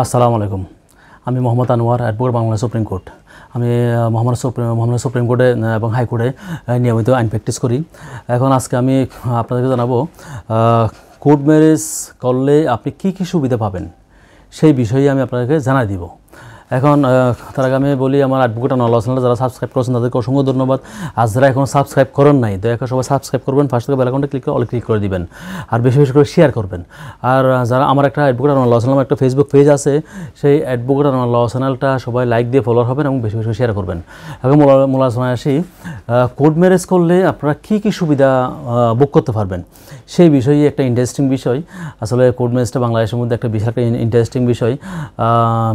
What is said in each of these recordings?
আসসালামু আলাইকুম। আমি Mohammad Anwar, advocate Bangladesh supreme court. আমি মহামান্য সুপ্রিম কোর্টে এবং হাইকোর্টে নিয়মিত আইন প্র্যাকটিস করি। এখন আজকে আমি আপনাদেরকে জানাবো কোর্ট ম্যারেজ করলে আপনি কী কী সুবিধা পাবেন সেই বিষয়ে আমি আপনাদেরকে জানাই দিব। এখন তার আগে আমি বলি, আমার অ্যাডভোকেট আনোয়ার চ্যানেলে যারা সাবস্ক্রাইব করেছেন তাদেরকে অসংখ্য ধন্যবাদ। আর যারা এখন সাবস্ক্রাইব করেন নাই, দয়া করে সবাই সাবস্ক্রাইব করবেন, ফার্স্ট থেকে বেল আইকনটা ক্লিক করে দিবেন, আর বেশি বেশি করে শেয়ার করবেন। আর যারা আমার একটা অ্যাডভোকেট আনোয়ার চ্যানেল একটা ফেসবুক পেজ আছে, সেই অ্যাডভোকেট আনোয়ার চ্যানেলটা সবাই লাইক দিয়ে ফলো হবেন এবং বেশি বেশি শেয়ার করবেন। এখন মূল আলোচনায় আসি, কোর্ট ম্যারেজ করলে আপনারা কী কী সুবিধা ভোগ করতে পারবেন সেই বিষয়ে একটা ইন্টারেস্টিং বিষয়। আসলে কোর্ট ম্যারেজটা বাংলাদেশের মধ্যে একটা বিশাল একটা ইন্টারেস্টিং বিষয়,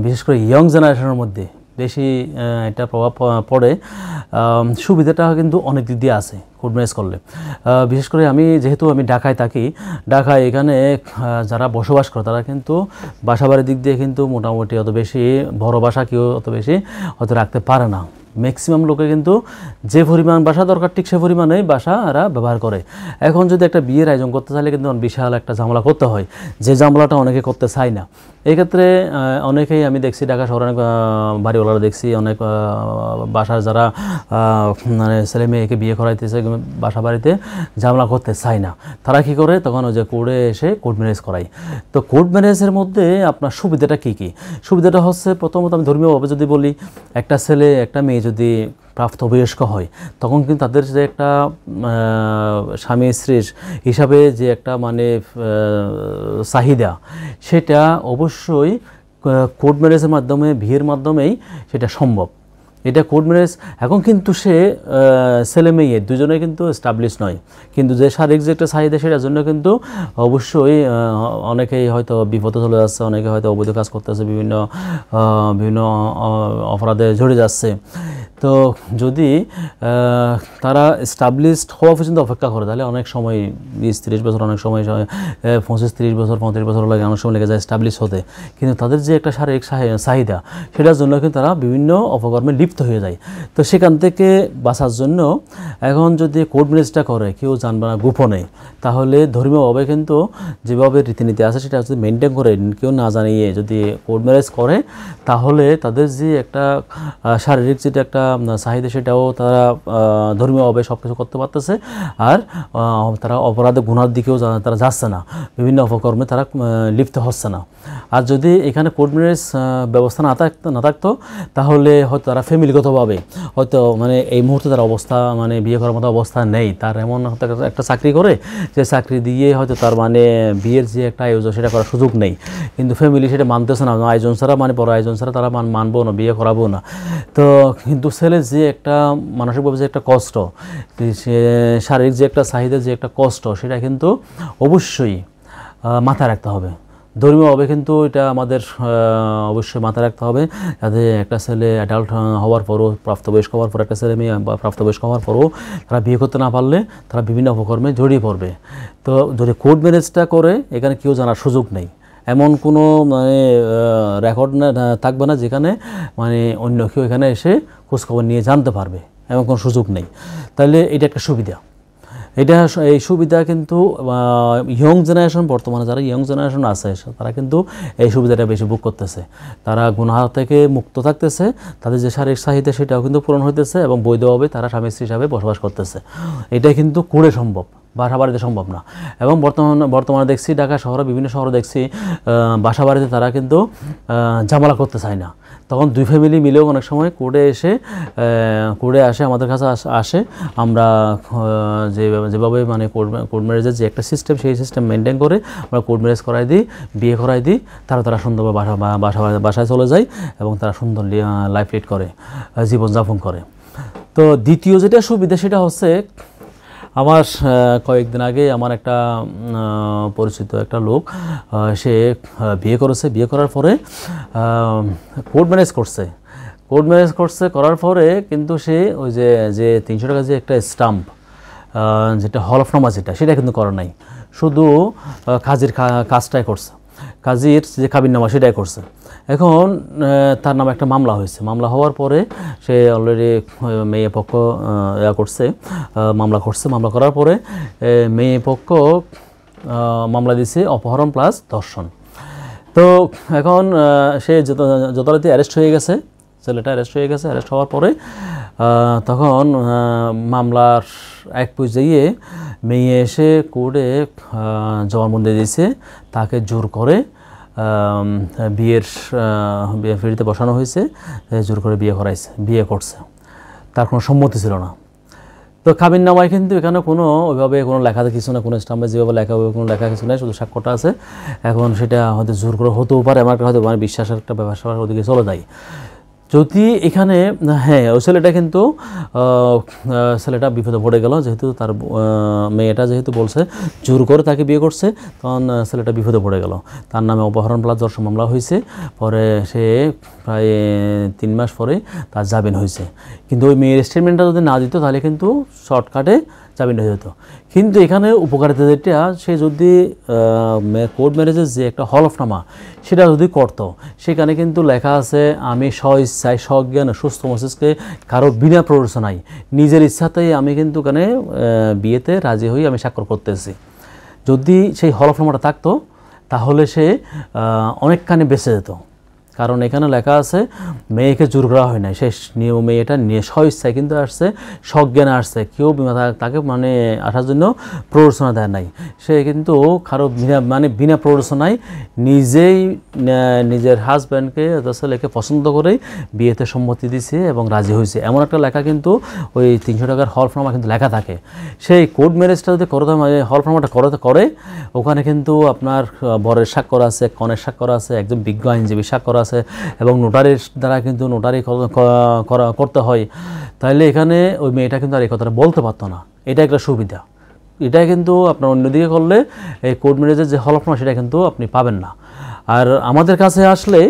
বিশেষ করে ইয়ং জেনারেশনের মধ্যে বেশি এটা প্রভাব পড়ে। সুবিধাটা কিন্তু অনেক দিক দিয়ে আছে কোর্ট ম্যারেজ করলে। বিশেষ করে যেহেতু আমি ঢাকায় থাকি, ঢাকায় এখানে যারা বসবাস করে তারা কিন্তু বাসাবাড়ির দিক দিয়ে কিন্তু মোটামুটি অত বেশি বড় বাসা কেউ অত বেশি হয়তো রাখতে পারে না। ম্যাক্সিমাম লোকে কিন্তু যে পরিমাণ বাসা দরকার ঠিক সে পরিমাণেই বাসা এরা ব্যবহার করে। এখন যদি একটা বিয়ের আয়োজন করতে চাইলে কিন্তু বিশাল একটা ঝামেলা করতে হয়, যে ঝামেলাটা অনেকে করতে চায় না। এই ক্ষেত্রে অনেকেই আমি দেখছি, ঢাকা শহরে অনেক বাড়িওয়ালারা দেখছি, অনেক বাসার যারা মানে ছেলে মেয়েকে বিয়ে করাইতেছে বাসা বাড়িতে ঝামেলা করতে চায় না, তারা কী করে, তখন ওই যে কোর্টে এসে কোর্ট ম্যারেজ করায়। তো কোর্ট ম্যারেজের মধ্যে আপনার সুবিধাটা কী কী? সুবিধাটা হচ্ছে, প্রথমত আমি ধর্মীয়ভাবে যদি বলি, একটা ছেলে একটা মেয়ে যদি প্রাপ্তবয়স্ক হয় তখন কিন্তু তাদের যে একটা স্বামী স্ত্রীর হিসাবে যে একটা মানে চাহিদা, সেটা অবশ্যই কোর্ট ম্যারেজের মাধ্যমে, বিয়ের মাধ্যমেই সেটা সম্ভব। এটা কোর্ট ম্যারেজ। এখন কিন্তু সে ছেলে মেয়ে দুজনে কিন্তু এস্টাবলিশ নয়, কিন্তু যে শারীরিক যে একটা চাহিদা সেটার জন্য কিন্তু অবশ্যই অনেকেই হয়তো বিপদে চলে যাচ্ছে, অনেকে হয়তো অবৈধ কাজ করতেছে, বিভিন্ন অপরাধে জড়িয়ে যাচ্ছে। তো যদি তারা এস্টাবলিশড হওয়া পর্যন্ত অপেক্ষা করে, তাহলে অনেক সময় 20-30 বছর, অনেক সময় 25-30 বছর, 35 বছর লাগে, অনেক সময় লেগে যায় এস্টাবলিশ হতে। কিন্তু তাদের যে একটা শারীরিক চাহিদা সেটার জন্য কিন্তু তারা বিভিন্ন অপকর্মে লিপ্ত হয়ে যায়। তো সেখান থেকে বাঁচার জন্য এখন যদি কোর্ট ম্যারেজটা করে কেউ জানবে না, গোপনে, তাহলে ধর্মীয়ভাবে কিন্তু যেভাবে রীতিনীতি আছে সেটা যদি মেনটেন করে, কেউ না জানিয়ে যদি কোর্ট ম্যারেজ করে, তাহলে তাদের যে একটা শারীরিক যেটা একটা চাহিদা সেটাও তারা ধর্মীয়ভাবে সব কিছু করতে পারতেছে, আর তারা অপরাধে গুনার দিকেও তারা যাচ্ছে না, বিভিন্ন অপকর্মে তারা লিপ্ত হচ্ছে না। আর যদি এখানে কোর্ট ম্যারেজ ব্যবস্থা না থাকতো তাহলে হয়তো তারা ফ্যামিলিগতভাবে হয়তো মানে এই মুহূর্তে তার অবস্থা মানে বিয়ে করার মতো অবস্থা নেই, তার এমন একটা চাকরি করে যে চাকরি দিয়ে হয়তো তার মানে বিয়ের যে একটা আয়োজন সেটা করার সুযোগ নেই, কিন্তু ফ্যামিলি সেটা মানতেছে না, আয়োজন ছাড়া মানে বড় আয়োজন ছাড়া তারা মানবো না, বিয়ে করাবো না। তো কিন্তু ছেলের যে একটা মানসিকভাবে যে একটা কষ্ট, সে শারীরিক যে একটা চাহিদা যে একটা কষ্ট, সেটা কিন্তু অবশ্যই মাথায় রাখতে হবে। ধর্মীয়ভাবে কিন্তু এটা আমাদের অবশ্যই মাথায় রাখতে হবে, যাতে একটা ছেলে অ্যাডাল্ট হওয়ার পরও, প্রাপ্তবয়স্ক হওয়ার পর, একটা ছেলে মেয়ে প্রাপ্তবয়স্ক হওয়ার পরও তারা বিয়ে করতে না পারলে তারা বিভিন্ন অপকর্মে জড়িয়ে পড়বে। তো যদি কোর্ট ম্যারেজটা করে, এখানে কেউ জানার সুযোগ নেই, এমন কোনো মানে রেকর্ড থাকবে না যেখানে মানে অন্য কেউ এখানে এসে খোঁজখবর নিয়ে জানতে পারবে, এমন কোনো সুযোগ নেই। তাহলে এটা একটা সুবিধা। এই সুবিধা কিন্তু ইয়ং জেনারেশন, বর্তমানে যারা ইয়ং জেনারেশন আছে তারা কিন্তু এই সুবিধাটা বেশি ভোগ করতেছে। তারা গুনাহ থেকে মুক্ত থাকতেছে, তাদের যে শারীরিক চাহিদা সেটাও কিন্তু পূরণ হইতেছে, এবং বৈধভাবে তারা স্বামী স্ত্রী হিসাবে বসবাস করতেছে। এটা কিন্তু করে সম্ভব, বাসা বাড়িতে সম্ভব না। এবং বর্তমানে দেখছি ঢাকা শহরে, বিভিন্ন শহরে দেখছি বাসা বাড়িতে তারা কিন্তু ঝামেলা করতে চায় না, তখন দুই ফ্যামিলি মিলেও অনেক সময় কোর্টে আসে, আমাদের কাছে আসে। আমরা যেভাবে মানে কোর্ট ম্যারেজের যে একটা সিস্টেম, সেই সিস্টেম মেনটেন করে আমরা কোর্ট ম্যারেজ করাই দিই, বিয়ে করাই দিই, তারা সুন্দরভাবে বাসায় চলে যায় এবং তারা সুন্দর লাইফ লিড করে, জীবনযাপন করে। তো দ্বিতীয় যেটা সুবিধা সেটা হচ্ছে, আমার কয়েকদিন আগে আমার একটা পরিচিত একটা লোক, সে বিয়ে করেছে, বিয়ে করার পরে কোর্ট ম্যারেজ করছে, করার পরে কিন্তু সে ওই যে 300 টাকা যে একটা স্টাম্প, যেটা হলফনামা সেটা কিন্তু করা নাই, শুধু কাজের কাজটাই করছে, কাজীর যে কাবিননামা সেটাই করছে। এখন তার নামে একটা মামলা হয়েছে। মামলা হওয়ার পরে সে অলরেডি মেয়ে পক্ষ মামলা করার পরে মেয়ে পক্ষ মামলা দিয়েছে অপহরণ প্লাস ধর্ষণ। তো এখন সে যথারীতি অ্যারেস্ট হয়ে গেছে, ছেলেটা অ্যারেস্ট হয়ে গেছে। অ্যারেস্ট হওয়ার পরে তখন মামলার এক পর্যায়ে মেয়ে এসে কোর্টে জবানবন্দি দিয়েছে, তাকে জোর করে বিয়ে ফিরিতে বসানো হয়েছে, জোর করে বিয়ে করছে, তার কোনো সম্মতি ছিল না। তো কাবিন নামায় কিন্তু এখানে কোনো ওইভাবে কোনো লেখা কিছু না, কোনো স্টাম্পে যেভাবে লেখা হবে কোনো লেখা কিছু নেই, শুধু স্বাক্ষরটা আছে। এখন সেটা হয়তো জোর করে হতেও পারে, আমার হয়তো মানে বিশ্বাসের একটা ব্যবসা ওদিকে চলে যায়। যদি এখানে হ্যাঁ ওই ছেলেটা কিন্তু ছেলেটা বিপদে পড়ে গেল, যেহেতু তার মেয়েটা যেহেতু বলছে জোর করে তাকে বিয়ে করছে, তখন ছেলেটা বিপদে পড়ে গেল। তার নামে অপহরণ প্লাস ধর্ষণ মামলা হয়েছে। পরে সে প্রায় 3 মাস পরে তার জামিন হয়েছে। কিন্তু ওই মেয়ের স্টেটমেন্টটা যদি না দিত তাহলে কিন্তু শর্টকাটে জামিন হয়ে যেত। কিন্তু এখানে উপকারিতা যেটা, সে যদি কোর্ট ম্যারেজের যে একটা হলফনামা সেটা যদি করত, সেখানে কিন্তু লেখা আছে আমি স্ব-ইচ্ছায় সজ্ঞান সুস্থ মস্তিষ্কে কারো বিনা প্ররোচনায় নিজের ইচ্ছাতেই আমি কিন্তু এখানে বিয়েতে রাজি হই, আমি স্বাক্ষর করতেছি। যদি সেই হলফনামাটা থাকতো তাহলে সে অনেকখানি বেঁচে যেত। কারণ এখানে লেখা আছে মেয়েকে জোর করা হয় নাই, সে মেয়েটা স্ব-ইচ্ছায় কিন্তু আসছে, সজ্ঞানে আসছে, কেউ তাকে মানে আসার জন্য প্ররোচনা দেয় নাই। সে কিন্তু কারো বিনা প্ররোচনায় নিজেই নিজের হাজব্যান্ডকে ছেলেকে পছন্দ করেই বিয়েতে সম্মতি দিছে এবং রাজি হয়েছে। এমন একটা লেখা কিন্তু ওই 300 টাকার হলফনামা কিন্তু লেখা থাকে। সেই কোর্ট ম্যারেজটা যদি হলফনামাটা করে, ওখানে কিন্তু আপনার বরের স্বাক্ষর আছে, কনের স্বাক্ষর আছে, একজন বিজ্ঞ আইনজীবী স্বাক্ষর আছে এবং নোটারির দ্বারা কিন্তু নোটারি করতে হয়। তাহলে এখানে ওই মেয়েটা কিন্তু আর এই কথাটা বলতে পারতো না। এটা একটা সুবিধা। এটা কিন্তু আপনার অন্যদিকে করলে এই কোর্ট ম্যারেজের যে হলফনামা সেটা কিন্তু আপনি পাবেন না। আর আমাদের কাছে আসলে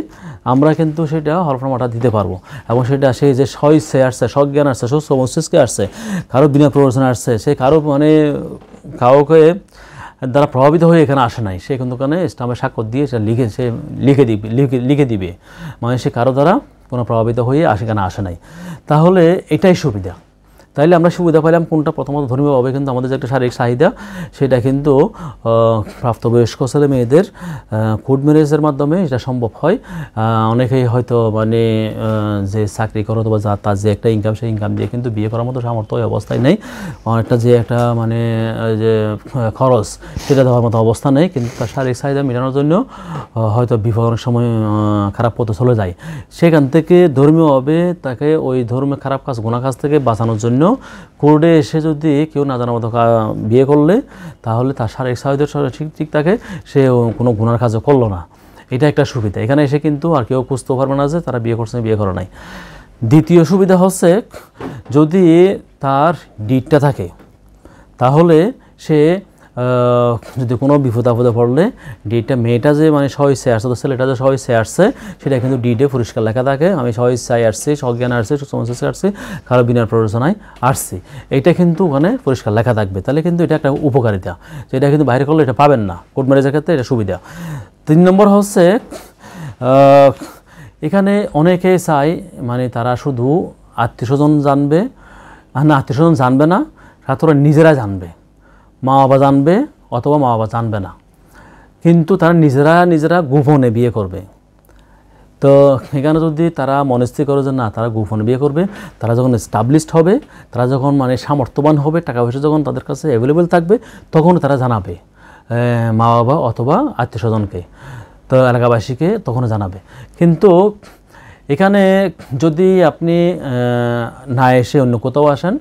আমরা কিন্তু সেটা হলফনামাটা দিতে পারবো, এবং সেটা সেই যে স্ব-ইচ্ছায় আসছে, সজ্ঞান আসছে, সুস্থ মস্তিষ্কে আসছে, কারো বিনা প্ররোচনা আসছে, সে কারো মানে কাউকে দ্বারা প্রভাবিত হয়ে এখানে আসে নাই, সে কিন্তু ওখানে স্টাম্পে স্বাক্ষর দিয়ে সে লিখে দিবে, মানে সে কারো দ্বারা কোনো প্রভাবিত হয়ে এখানে আসে নাই। তাহলে এটাই সুবিধা। তাইলে আমরা সুবিধা পাইলাম কোনটা? প্রথমত ধর্মীয়ভাবে কিন্তু আমাদের যে একটা শারীরিক চাহিদা, সেটা কিন্তু প্রাপ্তবয়স্ক ছেলে মেয়েদের কোর্ট ম্যারেজের মাধ্যমে এটা সম্ভব হয়। অনেকেই হয়তো মানে যে চাকরি করে অথবা তার যে একটা ইনকাম, সেই ইনকাম দিয়ে কিন্তু বিয়ে করার মতো সামর্থ্য ওই অবস্থায় নেই, অনেকটা যে একটা মানে যে খরচ সেটা দেওয়ার মতো অবস্থা নেই, কিন্তু তার শারীরিক চাহিদা মেটানোর জন্য হয়তো বিবাহ অনেক সময় খারাপ পথে চলে যায়। সেখান থেকে ধর্মীয়ভাবে তাকে ওই খারাপ কাজ, গুনাহ কাজ থেকে বাঁচানোর জন্য কোর্টে এসে যদি কেউ না জানার মতো বিয়ে করলে, তাহলে তার শারীরিক চাহিদা ঠিক থাকে, সে কোনো গুনার কাজও করলো না। এটা একটা সুবিধা। এখানে এসে কিন্তু আর কেউ খুঁজতেও পারবে না যে তারা বিয়ে করছে বিয়ে করে নাই। দ্বিতীয় সুবিধা হচ্ছে, যদি তার ডিডটা থাকে তাহলে সে যদি কোনো বিপদ আপদে পড়লে ডিডটা, মেয়েটা যে মানে স্ব-ইচ্ছায় আসছে, তো ছেলেটা যে স্ব-ইচ্ছায় আসছে সেটা কিন্তু ডিডে পরিষ্কার লেখা থাকে, আমি স্ব-ইচ্ছায় আসছি, সজ্ঞানে আসছি, সুস্থ আসছি, কারো বিনা প্ররোচনায় আসছি, এটা কিন্তু ওখানে পরিষ্কার লেখা থাকবে। তাহলে কিন্তু এটা একটা উপকারিতা, যেটা কিন্তু বাইরে করলে এটা পাবেন না। কোর্ট ম্যারেজের ক্ষেত্রে এটা সুবিধা। 3 নম্বর হচ্ছে, এখানে অনেকে চায় মানে তারা শুধু আত্মীয়স্বজন জানবে, না আত্মীয়স্বজন জানবে না, তারা নিজেরা জানবে, মা বাবা জানবে অথবা মা বাবা জানবে না, কিন্তু তারা নিজেরা গোপনে বিয়ে করবে। তো এখানে যদি তারা মনস্থির করে যে না তারা গোপনে বিয়ে করবে, তারা যখন এস্টাবলিশড হবে, তারা যখন মানে সামর্থ্যবান হবে, টাকা পয়সা যখন তাদের কাছে অ্যাভেলেবেল থাকবে, তখন তারা জানাবে মা বাবা অথবা আত্মীয়স্বজনকে, তো এলাকাবাসীকে তখন জানাবে। কিন্তু এখানে যদি আপনি না এসে অন্য কোথাও আসেন,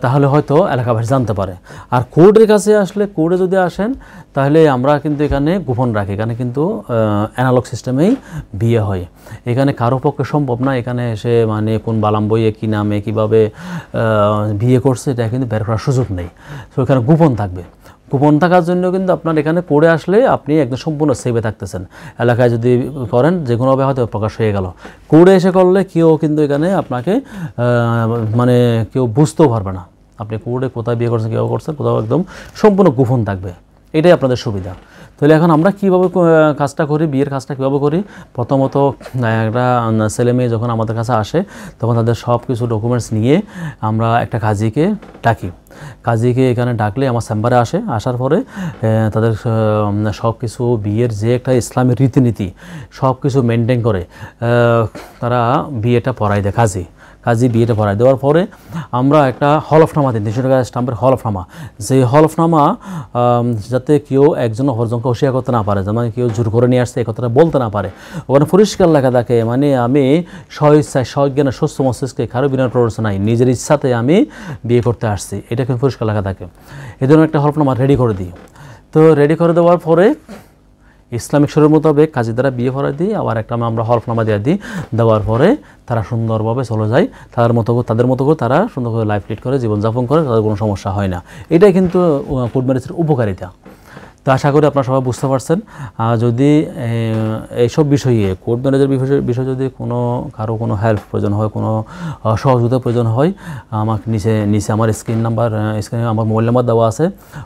তাহলে হয়তো এলাকাবাসী জানতে পারে। আর কোর্টের কাছে আসলে, কোর্টে যদি আসেন, তাহলে আমরা কিন্তু এখানে গোপন রাখি। এখানে কিন্তু অ্যানালগ সিস্টেমেই বিয়ে হয়। এখানে কারো পক্ষে সম্ভব না এখানে এসে মানে কোন বালাম বইয়ে কী নামে কীভাবে বিয়ে করছে এটা কিন্তু বের করার সুযোগ নেই। তো এখানে গোপন থাকবে। গোপন থাকার জন্য কিন্তু আপনার এখানে কোর্টে আসলে আপনি একদম সম্পূর্ণ সেভে থাকতেছেন। এলাকায় যদি করেন যে কোনোভাবে হয়তো প্রকাশ হয়ে গেল, কোর্টে এসে করলে কেউ কিন্তু এখানে আপনাকে মানে কেউ বুঝতেও পারবে না আপনি কোর্টে কোথায় বিয়ে করছেন, কীভাবে করছেন, কোথাও একদম সম্পূর্ণ গোপন থাকবে। এটাই আপনাদের সুবিধা। তাহলে এখন আমরা কীভাবে কাজটা করি, বিয়ের কাজটা কীভাবে করি? প্রথমত একটা ছেলে মেয়ে যখন আমাদের কাছে আসে, তখন তাদের সব কিছু ডকুমেন্টস নিয়ে আমরা একটা কাজীকে ডাকি। কাজীকে এখানে ডাকলে আমার চেম্বারে আসে, আসার পরে তাদের সব কিছু বিয়ের যে একটা ইসলামের রীতিনীতি সব কিছু মেনটেন করে তারা বিয়েটা পড়াই দেয়। কাজী বিয়েটা পড়ায় দেওয়ার পরে আমরা একটা হলফনামা দিই, 300 টাকা স্টাম্পের হলফনামা। সেই হলফনামা যাতে কেউ একজন অপরজনকে অস্বীকার করতে না পারে, যেমন কেউ জোর করে নিয়ে আসছে এই কথাটা বলতে না পারে, ওখানে পরিষ্কার লেখা থাকে মানে আমি স্বইচ্ছায় সজ্ঞানে সুস্থ মস্তিষ্কে কারো বিনা প্ররোচনায় নিজের ইচ্ছাতে আমি বিয়ে করতে আসছি, এটা কিন্তু পরিষ্কার লেখা থাকে। এই ধরনের একটা হলফনামা রেডি করে দিই। তো রেডি করে দেওয়ার পরে ইসলামিক শরীর মোতাবেক কাজী দ্বারা বিয়ে করাই দিই, আবার একটা আমরা হলফনামা দিয়ে দিই। দেওয়ার পরে তারা সুন্দরভাবে চলে যায়, তাদের মতো করে তারা সুন্দর করে লাইফ লিড করে, জীবনযাপন করে, তাদের কোনো সমস্যা হয় না। এটাই কিন্তু কোর্ট ম্যারেজের উপকারিতা। তো আশা করি আপনারা সবাই বুঝতে পারছেন। যদি এইসব বিষয়ে কোর্ট ম্যারেজের বিষয়ে যদি কারো কোনো হেল্প প্রয়োজন হয়, কোনো সহযোগিতা প্রয়োজন হয়, আমাকে নিচে আমার স্ক্রিনে আমার মোবাইল নাম্বার দেওয়া আছে,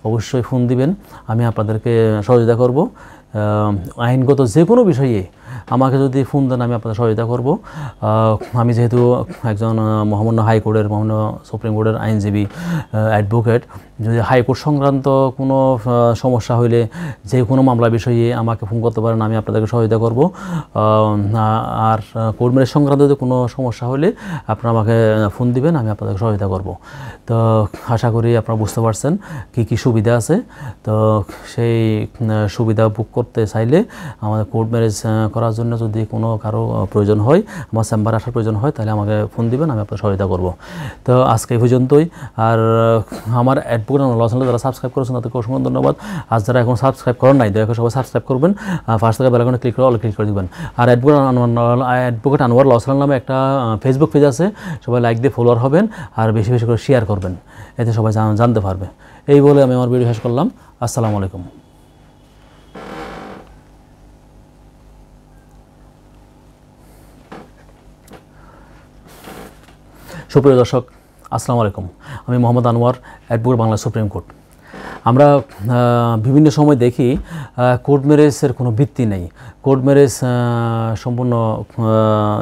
অবশ্যই ফোন দিবেন, আমি আপনাদেরকে সহযোগিতা করব। আইনগত যে কোনো বিষয়ে আমাকে যদি ফোন দেন আমি আপনাদের সহযোগিতা করব। আমি যেহেতু একজন মহামান্য হাইকোর্টের, মহামান্য সুপ্রিম কোর্টের আইনজীবী, অ্যাডভোকেট, যদি হাইকোর্ট সংক্রান্ত কোনো সমস্যা হইলে যে কোনো মামলা বিষয়ে আমাকে ফোন করতে পারেন, আমি আপনাদেরকে সহযোগিতা করব। আর কোর্ট ম্যারেজ সংক্রান্ত যদি কোনো সমস্যা হলে আপনারা আমাকে ফোন দিবেন, আমি আপনাদেরকে সহযোগিতা করব। তো আশা করি আপনারা বুঝতে পারছেন কী সুবিধা আছে। তো সেই সুবিধা বুক করতে চাইলে আমাদের কোর্ট ম্যারেজ করার জন্য যদি কারো প্রয়োজন হয়, আমার চেম্বারে আসার প্রয়োজন হয়, তাহলে আমাকে ফোন দিবেন, আমি আপনার সহায়তা করব। তো আজকে এই পর্যন্তই। আর আমার অ্যাডভোকেট আনোয়ার চ্যানেলে যারা সাবস্ক্রাইব করেছেন তাদেরকে অসংখ্য ধন্যবাদ। আজ যারা এখন সাবস্ক্রাইব করেন নাই, দয়া করে সবাই সাবস্ক্রাইব করবেন, পাঁচ টাকা বেল আইকনে ক্লিক করে ক্লিক করে দেবেন। আর অ্যাডভোকেট আনোয়ার চ্যানেল নামে একটা ফেসবুক পেজ আছে, সবাই লাইক দিয়ে ফলোয়ার হবেন আর বেশি বেশি করে শেয়ার করবেন, এতে সবাই জানতে পারবে। এই বলে আমি আমার ভিডিও শেষ করলাম। আসসালামু আলাইকুম। সুপ্রিয় দর্শক, আসসালামু আলাইকুম। আমি Mohammad Anwar, advocate, Bangla supreme court. আমরা বিভিন্ন সময় দেখি কোর্ট ম্যারেজের কোনো ভিত্তি নেই, কোর্ট ম্যারেজ সম্পূর্ণ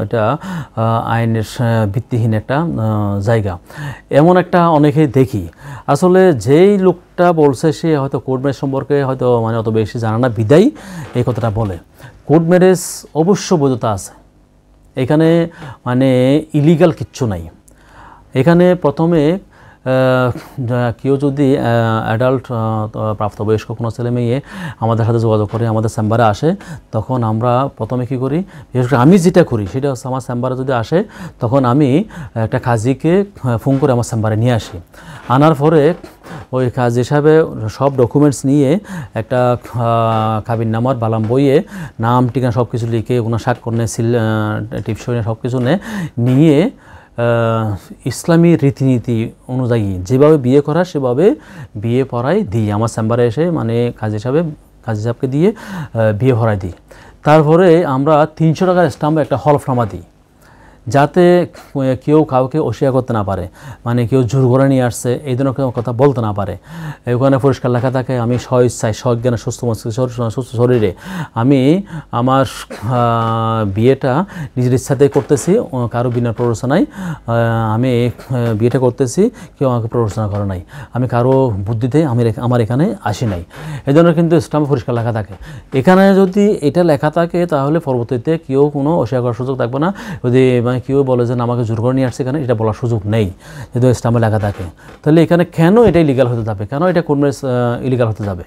এটা আইনের ভিত্তিহীন একটা জায়গা, এমন একটা অনেকেই দেখি। আসলে যেই লোকটা বলছে সে হয়তো কোর্ট ম্যারেজ সম্পর্কে হয়তো অত বেশি জানে না, বিদায় এই কথাটা বলে। কোর্ট ম্যারেজ অবশ্য বৈধতা আছে, এখানে ইলিগাল কিচ্ছু নাই। এখানে প্রথমে কেউ যদি অ্যাডাল্ট প্রাপ্তবয়স্ক কোনো ছেলে মেয়ে আমাদের সাথে যোগাযোগ করে, আমাদের চেম্বারে আসে, তখন আমরা প্রথমে কী করি, বিশেষ করে আমি যেটা করি সেটা হচ্ছে আমার চেম্বারে যদি আসে তখন আমি একটা কাজীকে ফোন করে আমার চেম্বারে নিয়ে আসি। আনার পরে ওই কাজ হিসাবে সব ডকুমেন্টস নিয়ে একটা কাবিননামার বালাম বইয়ে নাম ঠিকানা সব কিছু লিখে ওনার স্বাক্ষর নিয়ে টিপসই সব কিছু নিয়ে ইসলামী রীতিনীতি অনুযায়ী যেভাবে বিয়ে করা সেভাবে বিয়ে পড়াই দিই। আমার চেম্বারে এসে কাজী সাহেবকে দিয়ে বিয়ে পড়াই দিই। তারপরে আমরা 300 টাকার স্টাম্পে একটা হলফনামা দিই, যাতে কেউ কাউকে অস্বীকার করতে না পারে, কেউ জোর করে নিয়ে আসছে এই ধরনের কথা বলতে না পারে। ওখানে পরিষ্কার লেখা থাকে আমি স্বইচ্ছায় সজ্ঞানে সুস্থ শরীরে আমি আমার বিয়েটা নিজের ইচ্ছাতে করতেছি, কারো বিনা প্ররোচনায় আমি বিয়েটা করতেছি, কেউ আমাকে প্ররোচনা করে নাই, আমি কারো বুদ্ধিতে আমার এখানে আসি নাই, এই ধরনের কিন্তু স্টাম্পে পরিষ্কার লেখা থাকে। এখানে যদি এটা লেখা থাকে তাহলে পরবর্তীতে কেউ কোনো অস্বীকার করার সুযোগ থাকবে না। যদি কেউ বলে যে আমাকে জোর করে নিয়ে আসছে, এখানে এটা বলার সুযোগ নেই, যদি স্টাম্পে লেখা থাকে। তাহলে এখানে কেন এটা ইলিগাল হতে যাবে, কেন এটা কোর্ট ম্যারেজ ইলিগাল হতে যাবে?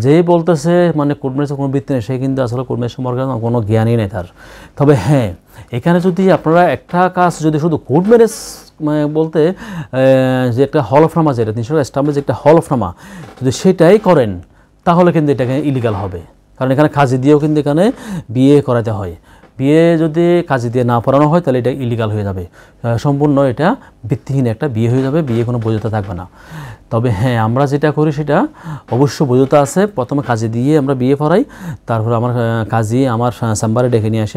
যেই বলতেছে কোর্ট ম্যারেজের কোনো ভিত্তি নেই, সে কিন্তু আসলে কোর্ট ম্যারেজ সম্পর্কে কোনো জ্ঞানই নেই তার। তবে হ্যাঁ, এখানে যদি আপনারা একটা কাজ যদি শুধু কোর্ট ম্যারেজ বলতে যে একটা হলফনামা, যেটা 300 টাকা স্টাম্পে যে একটা হলফনামা, যদি সেটাই করেন তাহলে কিন্তু এটাকে ইলিগাল হবে। কারণ এখানে কাজী দিয়েও কিন্তু এখানে বিয়ে করাতে হয়। বিয়ে যদি কাজী দিয়ে না পড়ানো হয় তাহলে এটা ইলিগাল হয়ে যাবে, সম্পূর্ণ এটা ভিত্তিহীন একটা বিয়ে হয়ে যাবে, বিয়ে কোনো বৈধতা থাকবে না। তবে হ্যাঁ, আমরা যেটা করি সেটা অবশ্য বৈধতা আছে। প্রথমে কাজী দিয়ে আমরা বিয়ে পড়াই, তারপর আমার কাজী আমার চেম্বারে ডেকে নিয়ে আসি,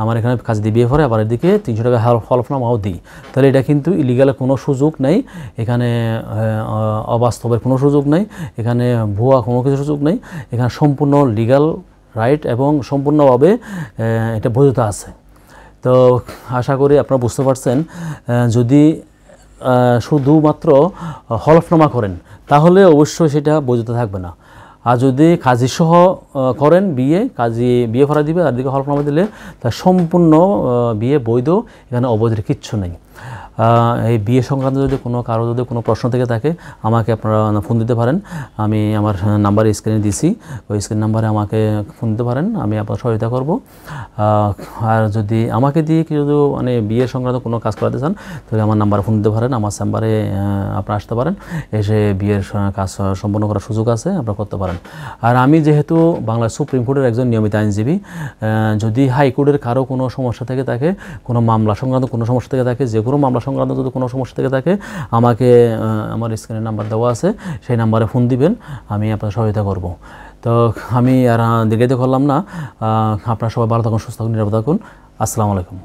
আমার এখানে কাজী দিয়ে বিয়ে পড়াই, আবার এদিকে 300 টাকা হলফনামাও দিই। তাহলে এটা কিন্তু ইলিগালের কোনো সুযোগ নেই, এখানে অবাস্তবের কোনো সুযোগ নেই, এখানে ভুয়া কোনো কিছু সুযোগ নেই, এখানে সম্পূর্ণ লিগাল রাইট এবং সম্পূর্ণভাবে এটা বৈধতা আছে। তো আশা করি আপনারা বুঝতে পারছেন। যদি শুধুমাত্র হলফনামা করেন তাহলে অবশ্যই সেটা বৈধতা থাকবে না। আর যদি কাজী সহ করেন বিয়ে, কাজী বিয়ে করা দিবে আর দিকে হলফনামা দিলে তা সম্পূর্ণ বিয়ে বৈধ, এখানে অবৈধের কিচ্ছু নেই। এই বিয়ে সংক্রান্ত যদি কারো যদি কোনো প্রশ্ন থেকে থাকে আমাকে আপনারা ফোন দিতে পারেন। আমি আমার নাম্বারে স্ক্রিনে দিছি, ওই স্ক্রিন নাম্বারে আমাকে ফোন দিতে পারেন, আমি আপনার সহায়তা করব। আর যদি আমাকে দিয়ে কি যদি মানে বিয়ে সংক্রান্ত কোনো কাজ করাতে চান তাহলে আমার নাম্বারে ফোন দিতে পারেন, আমার চেম্বারে আপনারা আসতে পারেন, এসে বিয়ের কাজ সম্পন্ন করার সুযোগ আছে, আপনারা করতে পারেন। আর আমি যেহেতু বাংলা সুপ্রিম কোর্টের একজন নিয়মিত আইনজীবী, যদি হাইকোর্টের কারো কোনো সমস্যা থেকে থাকে, কোনো মামলা সংক্রান্ত কোনো সমস্যা থেকে থাকে, যে কোনো মামলা সংক্রান্ত যদি কোনো সমস্যা থেকে থাকে আমাকে আমার স্ক্রিনে নাম্বার দেওয়া আছে, সেই নাম্বারে ফোন দিবেন, আমি আপনার সহায়তা করব। তো আমি আর দীর্ঘায়িত করলাম না, আপনারা সবাই ভালো থাকুন, সুস্থ থাকুন, নিরাপদ থাকুন। আসসালামু আলাইকুম।